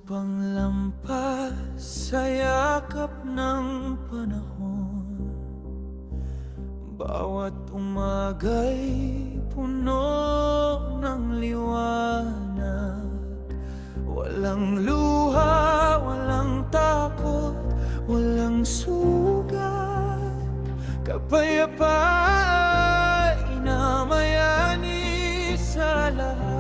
panglampas sa yakap ng panahon, bawat umaga'y puno ng liwanag. Walang luha, walang takot, walang sugat. Kapayapaan na mayani sa lahat.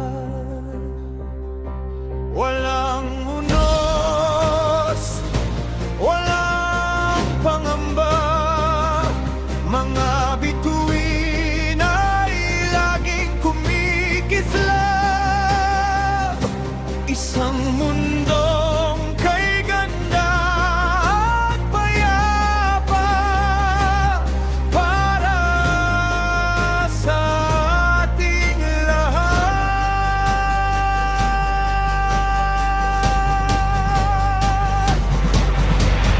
Walang unos, walang pangamba. Mga bituin ay laging kumikislap. Isang mundong kay ganda at payapa para sa ating lahat.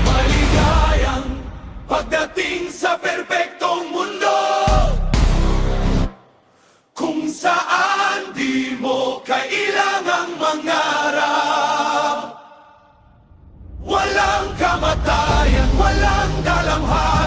Maligayang pagdating sa perpektong mundo, kung saan di mo kailangang mangarap. Walang kamatayan, walang dalamhan.